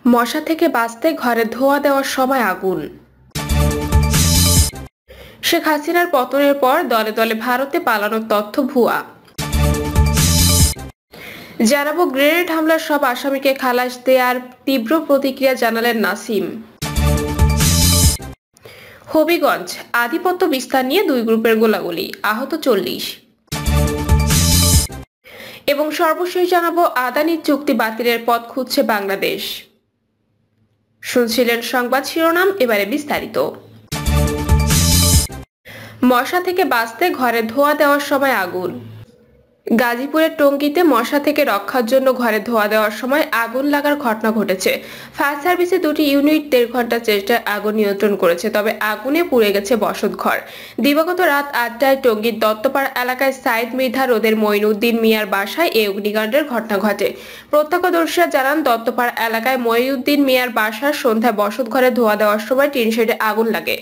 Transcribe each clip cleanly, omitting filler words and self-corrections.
মশা থেকে বাঁচতে ঘরে ধোঁয়া দেওয়ার সময় আগুন। শেখ হাসিনার পতনের পর দলে দলে ভারতে পালানোর তথ্য ভুয়া। জানাবো গ্রেনেড হামলার সব আসামিকে খালাস দেয়ার তীব্র প্রতিক্রিয়া জানালেন নাসিম। হবিগঞ্জ আধিপত্য বিস্তার নিয়ে দুই গ্রুপের গোলাগুলি, আহত 40। এবং সর্বশেষ জানাবো আদানির চুক্তি বাতিলের পথ খুঁজছে বাংলাদেশ। শুনছিলেন সংবাদ শিরোনাম, এবারে বিস্তারিত। মশা থেকে বাঁচতে ঘরে ধোঁয়া দেওয়ার সময় আগুন। গাজীপুরের টঙ্গীতে মশা থেকে রক্ষার জন্য ঘরে ধোঁয়া দেওয়ার সময় আগুন লাগার ঘটনা ঘটেছে। ফায়ার সার্ভিসে দুটি ইউনিট 1.5 ঘন্টা চেষ্টায় আগুন নিয়ন্ত্রণ করেছে, তবে আগুনে পুড়ে গেছে বসতঘর। দিবাগত রাত 8টায় টঙ্গীর দত্তপাড়া এলাকায় সাইদ মৃধা রোদের মঈনুদ্দিন মিয়ার বাসায় এই অগ্নিকাণ্ডের ঘটনা ঘটে। প্রত্যক্ষদর্শীরা জানান, দত্তপাড়া এলাকায় মঈনুদ্দিন মিয়ার বাসার সন্ধ্যায় বসতঘরে ধোঁয়া দেওয়ার সময় টিন শেডে আগুন লাগে।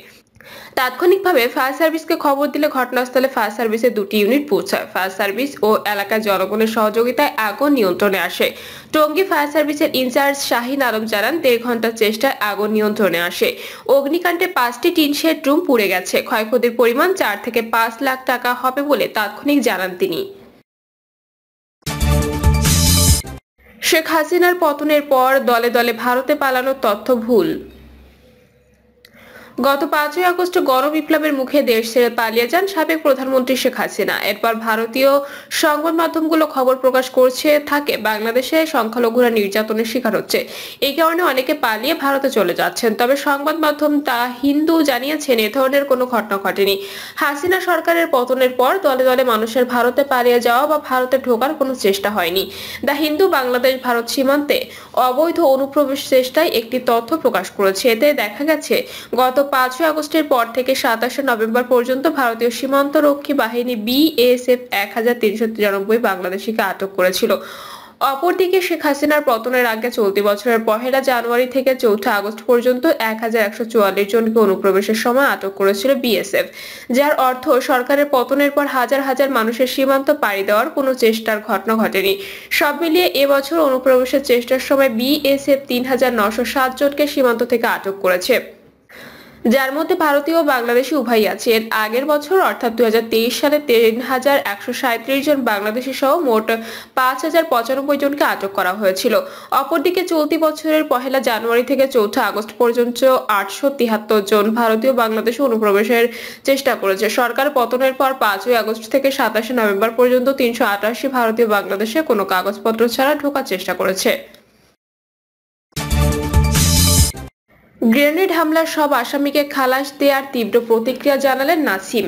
তাৎক্ষণিকভাবে ফায়ার সার্ভিসকে খবর দিলে ঘটনাস্থলে ফায়ার সার্ভিসের দুটি ইউনিট পৌঁছায়। ফায়ার সার্ভিস ও এলাকার জনগণের সহযোগিতায় আগুন নিয়ন্ত্রণে আসে। টঙ্গী ফায়ার সার্ভিসের ইনচার্জ শাহিন আলম জানান, 1.5 ঘন্টার চেষ্টায় আগুন নিয়ন্ত্রণে আসে। অগ্নিকাণ্ডে 5টি টিন শেড রুম পুড়ে গেছে। ক্ষয়ক্ষতির পরিমাণ 4 থেকে 5 লাখ টাকা হবে বলে তাৎক্ষণিক জানান তিনি। শেখ হাসিনার পতনের পর দলে দলে ভারতে পালানোর তথ্য ভুল। গত 5ই আগস্ট গণবিপ্লবের মুখে দেশ ছেড়ে পালিয়ে যান সাবেক প্রধানমন্ত্রী শেখ হাসিনা। এরপর ভারতীয় সংবাদ মাধ্যমগুলো খবর প্রকাশ করছে থাকে বাংলাদেশে সংখ্যালঘুরা নির্যাতনের শিকার হচ্ছে। এই কারণে অনেকে পালিয়ে ভারতে চলে যাচ্ছেন, তবে সংবাদ মাধ্যম তা হিন্দু জানিয়েছেন এ ধরনের কোনো ঘটনা ঘটেনি। হাসিনা সরকারের পতনের পর দলে দলে মানুষের ভারতে পালিয়ে যাওয়া বা ভারতে ঢোকার কোনো চেষ্টা হয়নি। দ্য হিন্দু বাংলাদেশ ভারত সীমান্তে অবৈধ অনুপ্রবেশ চেষ্টায় একটি তথ্য প্রকাশ করেছে। এতে দেখা গেছে, গত 5ই আগস্টের পর থেকে 27শে নভেম্বর পর্যন্ত ভারতীয় সীমান্তরক্ষী বাহিনী BSF 1393 বাংলাদেশিকে আটক করেছিল। অপরদিকে শেখ হাসিনার পতনের আগে চলতি বছরের 1 জানুয়ারি থেকে 4 আগস্ট পর্যন্ত 1144 জনকে অনুপ্রবেশের সময় আটক করেছিল BSF, যার অর্থ সরকারের পতনের পর হাজার হাজার মানুষের সীমান্ত পাড়ি দেওয়ার কোনো চেষ্টার ঘটনা ঘটেনি। সব মিলিয়ে এবছর অনুপ্রবেশের চেষ্টার সময় BSF 3907 জনকে সীমান্ত থেকে আটক করেছে, যার মধ্যে ভারতীয় ও বাংলাদেশি উভয়ই আছে। এর আগের বছর অর্থাৎ 2023 সালে 3137 জন বাংলাদেশি সহ মোট 5095 জনকে আটক করা হয়েছিল। অপরদিকে চলতি বছরের 1 জানুয়ারি থেকে 4 আগস্ট পর্যন্ত 873 জন ভারতীয় বাংলাদেশে অনুপ্রবেশের চেষ্টা করেছে। সরকার পতনের পর 5ই আগস্ট থেকে 27শে নভেম্বর পর্যন্ত 388 ভারতীয় বাংলাদেশে কোনো কাগজপত্র ছাড়া ঢোকার চেষ্টা করেছে। গ্রেনেড হামলার সব আসামিকে খালাস দেয়ার তীব্র প্রতিক্রিয়া জানালেন নাসিম।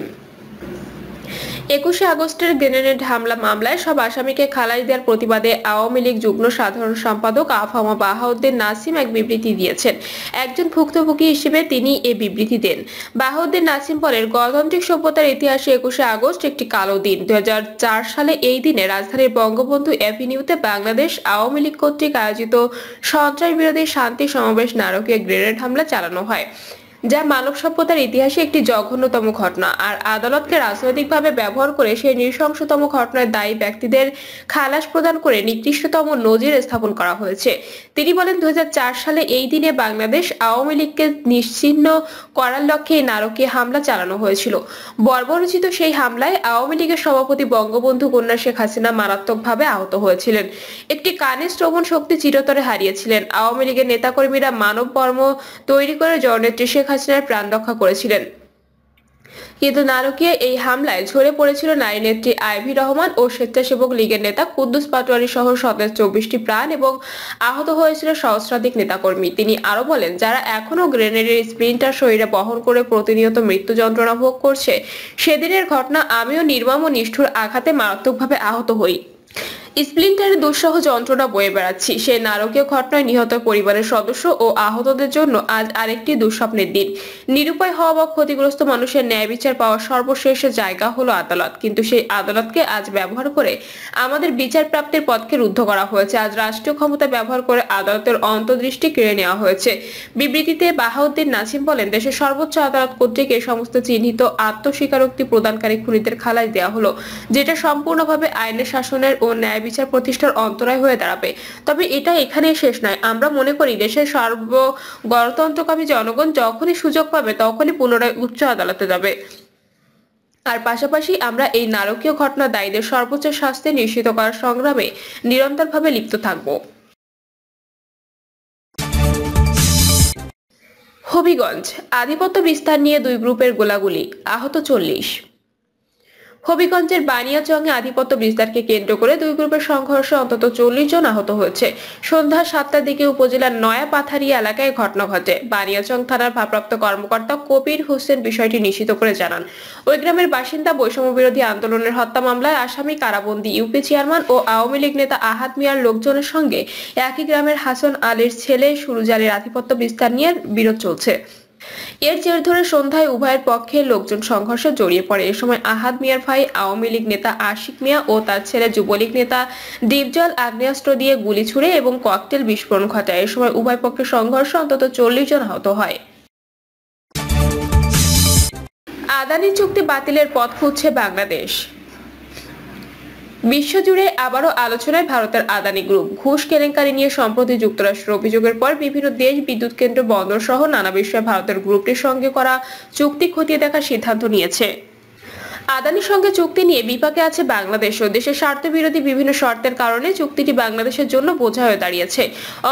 21শে আগস্টের গ্রেনেড হামলা মামলায় সব আসামিকে খালাস দেওয়ার প্রতিবাদে আওয়ামী লীগ যুগ্ম সাধারণ সম্পাদক আফামা বাহাউদ্দিন নাসিম এক বিবৃতি দিয়েছেন। একজন ভুক্তভোগী হিসেবে তিনি এই বিবৃতি দেন। বাহাউদ্দিন নাসিম বলেন, গণতান্ত্রিক সভ্যতার ইতিহাসে 21শে আগস্ট একটি কালো দিন। 2004 সালে এই দিনে রাজধানীর বঙ্গবন্ধু এভিনিউতে বাংলাদেশ আওয়ামী লীগ কর্তৃক আয়োজিত সন্ত্রাস বিরোধী শান্তি সমাবেশ নারকীয় গ্রেনেড হামলা চালানো হয়, যা মানব সভ্যতার ইতিহাসে একটি জঘন্যতম ঘটনা। আর আদালতকে রাজনৈতিকভাবে ব্যবহার করে সেই নৃশংসতম ঘটনায় দায়ী ব্যক্তিদের খালাস প্রদান করে নিকৃষ্টতম নজির স্থাপন করা হয়েছে। তিনি বলেন, 2004 সালে এই দিনে বাংলাদেশ আওয়ামী লীগকে নিশ্চিহ্ন করার লক্ষ্যে এই নারকীয় হামলা চালানো হয়েছিল। বর্বরোচিত সেই হামলায় আওয়ামী লীগের সভাপতি বঙ্গবন্ধু কন্যা শেখ হাসিনা মারাত্মকভাবে আহত হয়েছিলেন। একটি কানের শ্রবণ শক্তি চিরতরে হারিয়েছিলেন। আওয়ামী লীগের নেতাকর্মীরা মানব বর্ম তৈরি করে জননেত্রী শেখ হাসিনার প্রাণ রক্ষা করেছিলেন, কিন্তু নারকীয় এই হামলায় ঝরে পড়েছিল নারী নেত্রী আইভি রহমান ও স্বেচ্ছাসেবক লীগের নেতা কুদ্দুস পাটোয়ারি সহ 24টি প্রাণ এবং আহত হয়েছিল সহস্রাধিক নেতাকর্মী। তিনি আরো বলেন, যারা এখনো গ্রেনেডের স্প্লিন্টার শরীরে বহন করে প্রতিনিয়ত মৃত্যু যন্ত্রণা ভোগ করছে, সেদিনের ঘটনা আমিও নির্মম ও নিষ্ঠুর আঘাতে মারাত্মকভাবে আহত হই। স্প্লিন্টারের দুঃসহ যন্ত্রণা বয়ে বেড়াচ্ছি। সেই নারকীয় ঘটনায় নিহত পরিবারের সদস্য ও আহতদের জন্য আজ আরেকটি দুঃস্বপ্নের দিন। নিরুপায় হওয়া বা ক্ষতিগ্রস্ত মানুষের ন্যায় বিচার পাওয়ার সর্বশেষ জায়গা হলো আদালত, কিন্তু সেই আদালতকে আজ ব্যবহার করে আমাদের বিচার প্রাপ্তির পথকে রুদ্ধ করা হয়েছে। আজ রাষ্ট্রীয় ক্ষমতা ব্যবহার করে আদালতের অন্তর্দৃষ্টি কেড়ে নেওয়া হয়েছে। বিবৃতিতে বাহাউদ্দিন নাসিম বলেন, দেশের সর্বোচ্চ আদালত কর্তৃক এই সমস্ত চিহ্নিত আত্মস্বীকারোক্তি প্রদানকারী খুনিদের খালাস দেওয়া হলো, যেটা সম্পূর্ণভাবে আইনের শাসনের ও ন্যায় ন্যায় বিচার প্রতিষ্ঠার অন্তরায় হয়ে দাঁড়াবে। তবে এটা এখানেই শেষ নয়। আমরা মনে করি দেশের গণতন্ত্রকামী জনগণ যখনই সুযোগ পাবে তখনই পুনরায় উচ্চ আদালতে যাবে। আর পাশাপাশি আমরা এই নারকীয় ঘটনা দায়ীদের সর্বোচ্চ শাস্তি নিশ্চিত করার সংগ্রামে নিরন্তরভাবে লিপ্ত থাকব। হবিগঞ্জ আধিপত্য বিস্তার নিয়ে দুই গ্রুপের গোলাগুলি, আহত 40। হবিগঞ্জের বানিয়াচংয়ে আধিপত্য বিস্তারকে কেন্দ্র করে দুই গ্রুপের সংঘর্ষে অন্তত 40 জন আহত হয়েছে। সন্ধ্যা 7টার দিকে উপজেলার নয়া পাথারিয়া এলাকায় ঘটনা ঘটে। বানিয়াচং থানার ভারপ্রাপ্ত কর্মকর্তা কবির হোসেন বিষয়টি নিশ্চিত করে জানান, ওই গ্রামের বাসিন্দা বৈষম্য বিরোধী আন্দোলনের হত্যা মামলায় আসামি কারাবন্দী ইউপি চেয়ারম্যান ও আওয়ামী লীগ নেতা আহাদ মিয়ার লোকজনের সঙ্গে একই গ্রামের হাসান আলীর ছেলে সুরুজ আলীর আধিপত্য বিস্তার নিয়ে বিরোধ চলছে। এর জের ধরে সন্ধ্যায় উভয়ের পক্ষে লোকজন সংঘর্ষে জড়িয়ে পড়ে। এ সময় আহাদ মিয়ার ভাই আওয়ামী লীগ নেতা আশিক মিয়া ও তার ছেলে যুবলীগ নেতা দীপজল আগ্নেয়াস্ত্র দিয়ে গুলি ছুড়ে এবং ককটেল বিস্ফোরণ ঘটায়। এ সময় উভয় পক্ষের সংঘর্ষে অন্তত 40 জন আহত হয়। আদানি চুক্তি বাতিলের পথ খুঁজছে বাংলাদেশ। বিশ্বজুড়ে আবারও আলোচনায় ভারতের আদানি গ্রুপ। ঘুষ কেলেঙ্কারি নিয়ে সম্প্রতি যুক্তরাষ্ট্রের অভিযোগের পর বিভিন্ন দেশ বিদ্যুৎ কেন্দ্র বন্দর সহ নানা বিষয়ে ভারতের গ্রুপটির সঙ্গে করা চুক্তি খতিয়ে দেখার সিদ্ধান্ত নিয়েছে। আদানির সঙ্গে চুক্তি নিয়ে বিপাকে আছে বাংলাদেশও। দেশের স্বার্থ বিরোধী বিভিন্ন শর্তের কারণে চুক্তিটি বাংলাদেশের জন্য বোঝা হয়ে দাঁড়িয়েছে।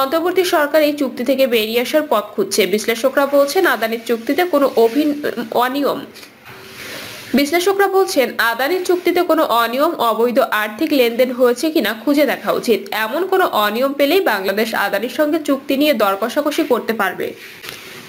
অন্তর্বর্তী সরকার এই চুক্তি থেকে বেরিয়ে আসার পথ খুঁজছে। বিশ্লেষকরা বলছেন আদানির চুক্তিতে কোনো আদানির চুক্তিতে কোনো অনিয়ম অবৈধ আর্থিক লেনদেন হয়েছে কিনা খুঁজে দেখা উচিত। এমন কোনো অনিয়ম পেলেই বাংলাদেশ আদানির সঙ্গে চুক্তি নিয়ে দর কষাকষি করতে পারবে।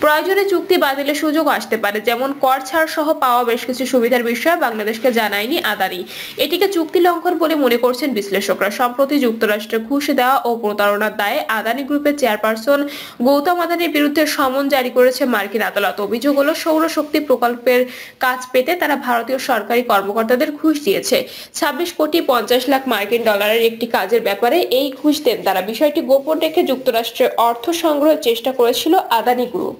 প্রয়োজনে চুক্তি বাতিলের সুযোগ আসতে পারে, যেমন কর ছাড় সহ পাওয়া বেশ কিছু সুবিধার বিষয়ে বাংলাদেশকে জানায়নি আদানি। এটিকে চুক্তি লঙ্ঘন বলে মনে করছেন বিশ্লেষকরা। সম্প্রতি যুক্তরাষ্ট্রে ঘুষ দেওয়া ও প্রতারণার দায়ে আদানি গ্রুপের চেয়ারপারসন গৌতম আদানির বিরুদ্ধে সমন জারি করেছে মার্কিন আদালত। অভিযোগ হলো সৌরশক্তি প্রকল্পের কাজ পেতে তারা ভারতীয় সরকারি কর্মকর্তাদের ঘুষ দিয়েছে। 26 কোটি 50 লাখ মার্কিন ডলারের একটি কাজের ব্যাপারে এই ঘুষ দেন তারা। বিষয়টি গোপন রেখে যুক্তরাষ্ট্রের অর্থ সংগ্রহের চেষ্টা করেছিল আদানি গ্রুপ।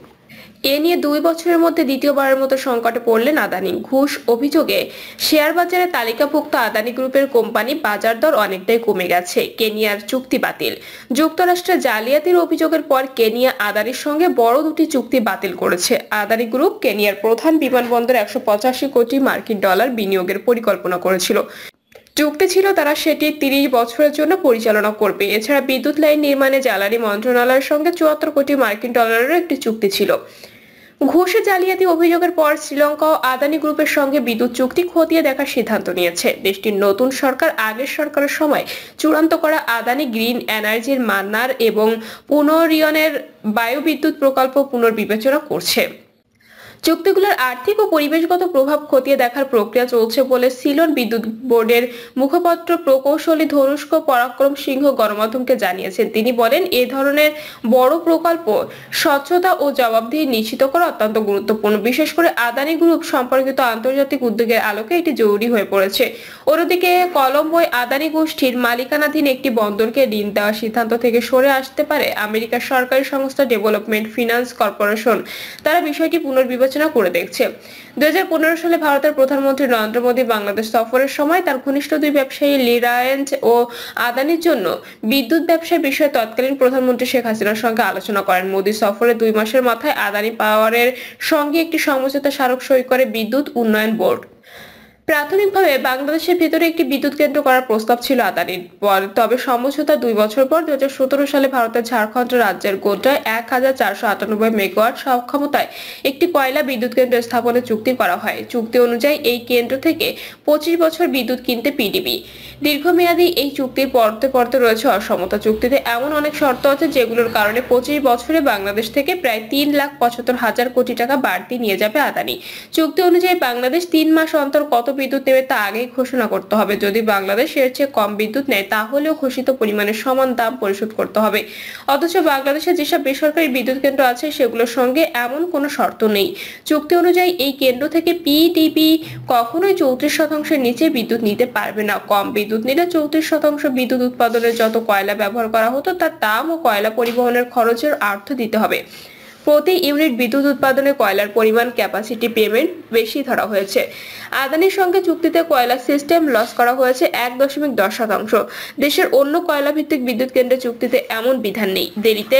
এ নিয়ে 2 বছরের মধ্যে দ্বিতীয়বারের মতো সংকটে পড়লেন আদানি। ঘুষ অভিযোগে শেয়ার বাজারে তালিকাভুক্ত আদানি গ্রুপের কোম্পানি বাজার দর অনেকটাই কমে গেছে। কেনিয়ার চুক্তি বাতিল। যুক্তরাষ্ট্রে জালিয়াতির অভিযোগের পর কেনিয়া আদানির সঙ্গে বড় দুটি চুক্তি বাতিল করেছে। আদানি গ্রুপ কেনিয়ার প্রধান বিমানবন্দরে 185 কোটি মার্কিন ডলার বিনিয়োগের পরিকল্পনা করেছিল। চুক্তি ছিল তারা সেটি 30 বছরের জন্য পরিচালনা করবে। এছাড়া বিদ্যুৎ লাইন নির্মাণে জ্বালানি মন্ত্রণালয়ের সঙ্গে 74 কোটি মার্কিন ডলারেরও একটি চুক্তি ছিল। ঘুষে জালিয়াতি অভিযোগের পর শ্রীলঙ্কা ও আদানি গ্রুপের সঙ্গে বিদ্যুৎ চুক্তি খতিয়ে দেখার সিদ্ধান্ত নিয়েছে। দেশটির নতুন সরকার আগের সরকারের সময় চূড়ান্ত করা আদানি গ্রিন এনার্জির মান্নার এবং পুনরিয়নের বায়ুবিদ্যুৎ প্রকল্প পুনর্বিবেচনা করছে। চুক্তিগুলোর আর্থিক ও পরিবেশগত প্রভাব খতিয়ে দেখার প্রক্রিয়া চলছে বলে সিলন বিদ্যুৎ বোর্ডের মুখপাত্র প্রকৌশলী ধনুষ্ক পরাক্রম সিংহ গণমাধ্যমকে জানিয়েছেন। তিনি বলেন, এ ধরনের বড় প্রকল্প স্বচ্ছতা ও জবাবদিহি নিশ্চিত করা অত্যন্ত গুরুত্বপূর্ণ। বিশেষ করে আদানি গ্রুপ সম্পর্কিত আন্তর্জাতিক উদ্যোগের আলোকে এটি জরুরি হয়ে পড়েছে। অন্যদিকে কলম্বোয় আদানি গোষ্ঠীর মালিকানাধীন একটি বন্দরকে ঋণ দেওয়ার সিদ্ধান্ত থেকে সরে আসতে পারে আমেরিকার সরকারি সংস্থা ডেভেলপমেন্ট ফিনান্স কর্পোরেশন। তারা বিষয়টি পুনর্বিবেচনা করে দেখছে। 2015 সালে ভারতের প্রধানমন্ত্রী নরেন্দ্র মোদী বাংলাদেশ সফরের সময় তার ঘনিষ্ঠ দুই ব্যবসায়ী রিলায়েন্স ও আদানির জন্য বিদ্যুৎ ব্যবসার বিষয়ে তৎকালীন প্রধানমন্ত্রী শেখ হাসিনার সঙ্গে আলোচনা করেন। মোদী সফরের 2 মাসের মাথায় আদানি পাওয়ারের সঙ্গে একটি সমঝোতা স্মারক সই করে বিদ্যুৎ উন্নয়ন বোর্ড। প্রাথমিকভাবে বাংলাদেশের ভেতরে একটি বিদ্যুৎ কেন্দ্র করার প্রস্তাব ছিল আদানির। তবে সমঝোতা 2 বছর পর 2017 সালে ভারতের ঝাড়খণ্ড রাজ্যের গোড্রায় 1498 মেগাওয়াট সক্ষমতায় একটি কয়লা বিদ্যুৎ কেন্দ্র স্থাপনের চুক্তি করা হয়। চুক্তি অনুযায়ী এই কেন্দ্র থেকে 25 বছর বিদ্যুৎ কিনতে পিডিবি। দীর্ঘমেয়াদী এই চুক্তির পরতে পরতে রয়েছে অসমতা। চুক্তিতে এমন অনেক শর্ত আছে যেগুলোর কারণে 25 বছরে বাংলাদেশ থেকে প্রায় 3,75,000 কোটি টাকা বাড়তি নিয়ে যাবে আদানি। চুক্তি অনুযায়ী বাংলাদেশ 3 মাস অন্তর কত বিদ্যুৎ নেবে তা আগেই ঘোষণা করতে হবে। যদি বাংলাদেশ এর চেয়ে কম বিদ্যুৎ নেয় তাহলেও ঘোষিত পরিমাণের সমান দাম পরিশোধ করতে হবে। অথচ বাংলাদেশে যেসব বেসরকারি বিদ্যুৎ কেন্দ্র আছে সেগুলোর সঙ্গে এমন কোনো শর্ত নেই। চুক্তি অনুযায়ী এই কেন্দ্র থেকে পিডিবি কখনোই 34% নিচে বিদ্যুৎ নিতে পারবে না। কম বিদ্যুৎ নিলে 34% বিদ্যুৎ উৎপাদনের যত কয়লা ব্যবহার করা হতো তার দাম ও কয়লা পরিবহনের খরচের অর্থ দিতে হবে। প্রতি ইউনিট বিদ্যুৎ উৎপাদনে কয়লার পরিমাণ ক্যাপাসিটি পেমেন্ট বেশি ধরা হয়েছে। আদানির সঙ্গে চুক্তিতে কয়লা সিস্টেম লস করা হয়েছে 1.10%। দেশের অন্য কয়লা ভিত্তিক বিদ্যুৎ কেন্দ্রের চুক্তিতে এমন বিধান নেই। দেরিতে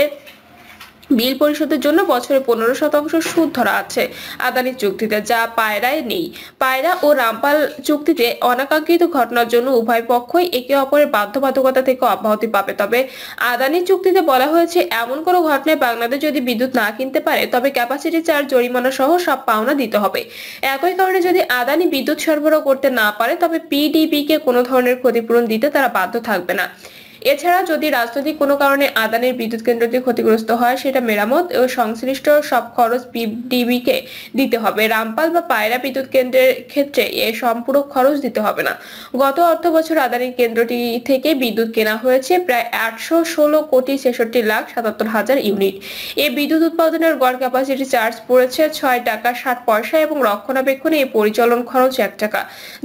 বিল পরিশোধের জন্য বছরে 15% সুদ ধরা আছে আদানির চুক্তিতে, যা পায়রায় নেই। পায়রা ও রামপাল চুক্তিতে অনাকাঙ্ক্ষিত ঘটনার জন্য উভয় পক্ষই একে অপরের বাধ্যবাধকতা থেকে অব্যাহতি পাবে। তবে আদানির চুক্তিতে বলা হয়েছে এমন কোনো ঘটনায় বাংলাদেশ যদি বিদ্যুৎ না কিনতে পারে তবে ক্যাপাসিটি চার্জ, জরিমানা সহ সব পাওনা দিতে হবে। একই কারণে যদি আদানি বিদ্যুৎ সরবরাহ করতে না পারে তবে পিডিবি কে কোনো ধরনের ক্ষতিপূরণ দিতে তারা বাধ্য থাকবে না। এছাড়া যদি রাজনৈতিক কোনো কারণে আদানির বিদ্যুৎ কেন্দ্রটি ক্ষতিগ্রস্ত হয় সেটা মেরামত ও সংশ্লিষ্ট সব খরচ পিডিবি কে দিতে হবে। রামপাল বা পায়রা বিদ্যুৎ কেন্দ্রের ক্ষেত্রে এর সম্পূরক খরচ দিতে হবে না। গত অর্থ বছর আদানির কেন্দ্রটি থেকে বিদ্যুৎ কেনা হয়েছে প্রায় 816,77,77,000 ইউনিট। এই বিদ্যুৎ উৎপাদনের গড় ক্যাপাসিটি চার্জ পড়েছে 6 টাকা 60 পয়সা এবং রক্ষণাবেক্ষণে এই পরিচালন খরচ 1 টাকা।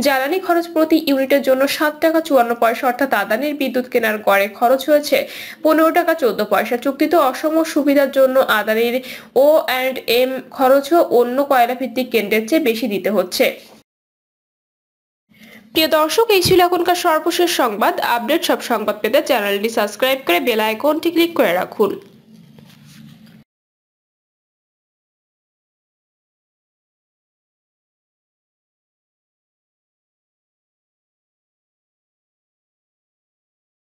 জ্বালানি খরচ প্রতি ইউনিটের জন্য 7 টাকা 54 পয়সা, অর্থাৎ আদানির বিদ্যুৎ কেনার গড়ে খরচ হয়েছে 15 টাকা 14 পয়সা। চুক্তিতে অসম সুবিধার জন্য আদানির O&M খরচও অন্য কয়লা ভিত্তিক কেন্দ্রের চেয়ে বেশি দিতে হচ্ছে। প্রিয় দর্শক, এই ছিল এখনকার সর্বশেষ সংবাদ। আপডেট সব সংবাদ পেতে চ্যানেলটি সাবস্ক্রাইব করে বেল আইকনটি ক্লিক করে রাখুন।